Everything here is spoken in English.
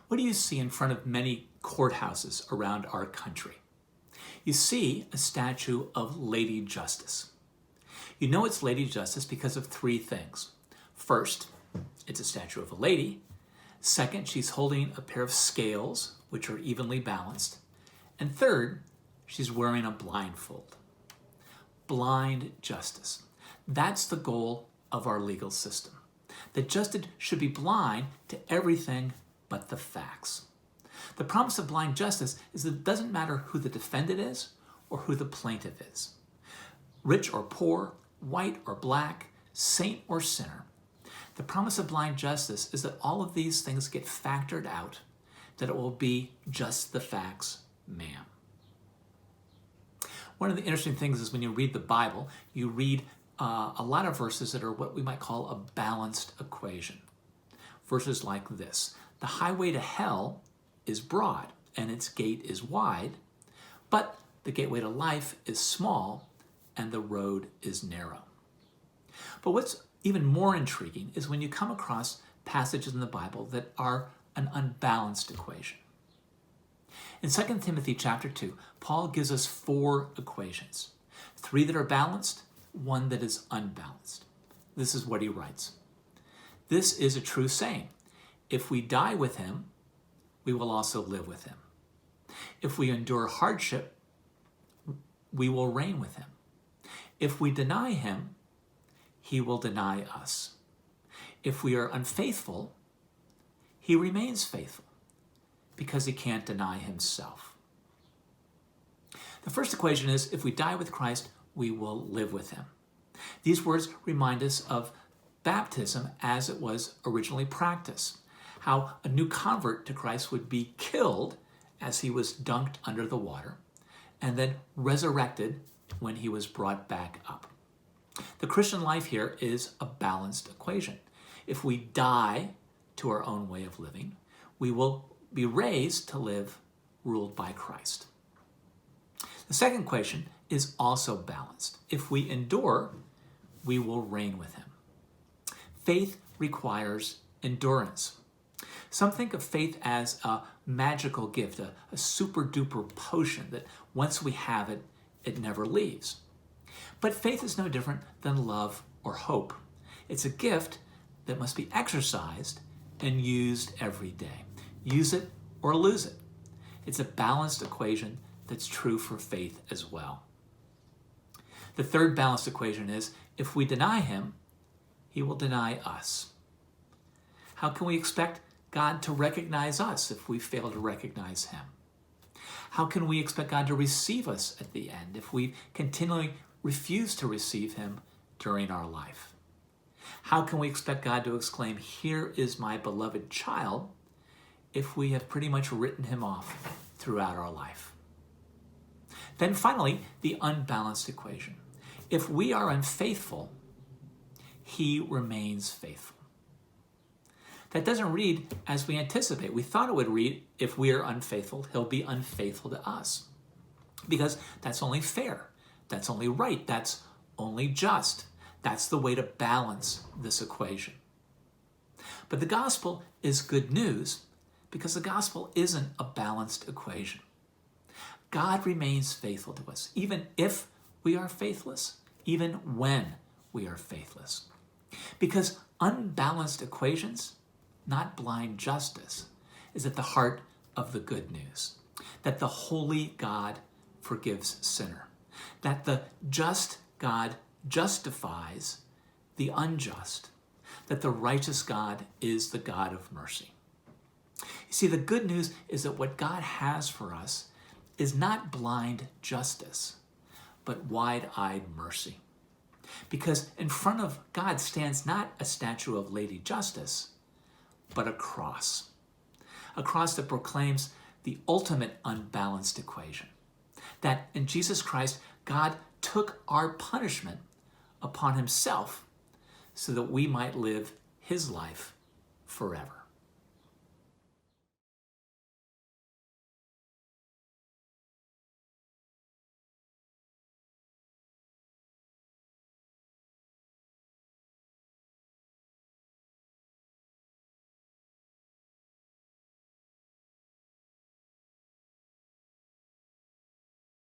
What do you see in front of many courthouses around our country? You see a statue of Lady Justice. You know it's Lady Justice because of three things. First, it's a statue of a lady. Second, she's holding a pair of scales, which are evenly balanced. And third, she's wearing a blindfold. Blind justice. That's the goal of our legal system. That justice should be blind to everything but the facts. The promise of blind justice is that it doesn't matter who the defendant is or who the plaintiff is. Rich or poor, white or black, saint or sinner. The promise of blind justice is that all of these things get factored out, that it will be just the facts, ma'am. One of the interesting things is when you read the Bible, you read a lot of verses that are what we might call a balanced equation. Verses like this: the highway to hell is broad and its gate is wide, but the gateway to life is small and the road is narrow. But what's even more intriguing is when you come across passages in the Bible that are an unbalanced equation. In 2 Timothy chapter 2, Paul gives us 4 equations. 3 that are balanced, 1 that is unbalanced. This is what he writes. This is a true saying. If we die with him, we will also live with him. If we endure hardship, we will reign with him. If we deny him, he will deny us. If we are unfaithful, he remains faithful because he can't deny himself. The first equation is, if we die with Christ, we will live with him. These words remind us of baptism as it was originally practiced, how a new convert to Christ would be killed as he was dunked under the water, and then resurrected when he was brought back up. The Christian life here is a balanced equation. If we die to our own way of living, we will be raised to live ruled by Christ. The second equation is also balanced. If we endure, we will reign with him. Faith requires endurance. Some think of faith as a magical gift, a super duper potion that once we have it, it never leaves. But faith is no different than love or hope. It's a gift that must be exercised and used every day. Use it or lose it. It's a balanced equation that's true for faith as well. The third balanced equation is, if we deny him, he will deny us. How can we expect God to recognize us if we fail to recognize him? How can we expect God to receive us at the end if we continually refuse to receive him during our life? How can we expect God to exclaim, "Here is my beloved child," if we have pretty much written him off throughout our life? Then finally, the unbalanced equation. If we are unfaithful, he remains faithful. That doesn't read as we anticipate. We thought it would read, if we are unfaithful, he'll be unfaithful to us. Because that's only fair. That's only right. That's only just. That's the way to balance this equation. But the gospel is good news because the gospel isn't a balanced equation. God remains faithful to us, even if we are faithless, even when we are faithless. Because unbalanced equations, not blind justice, is at the heart of the good news. That the holy God forgives sinner. That the just God justifies the unjust. That the righteous God is the God of mercy. You see, the good news is that what God has for us is not blind justice, but wide-eyed mercy. Because in front of God stands not a statue of Lady Justice, but a cross. A cross that proclaims the ultimate unbalanced equation. That in Jesus Christ, God took our punishment upon himself so that we might live his life forever.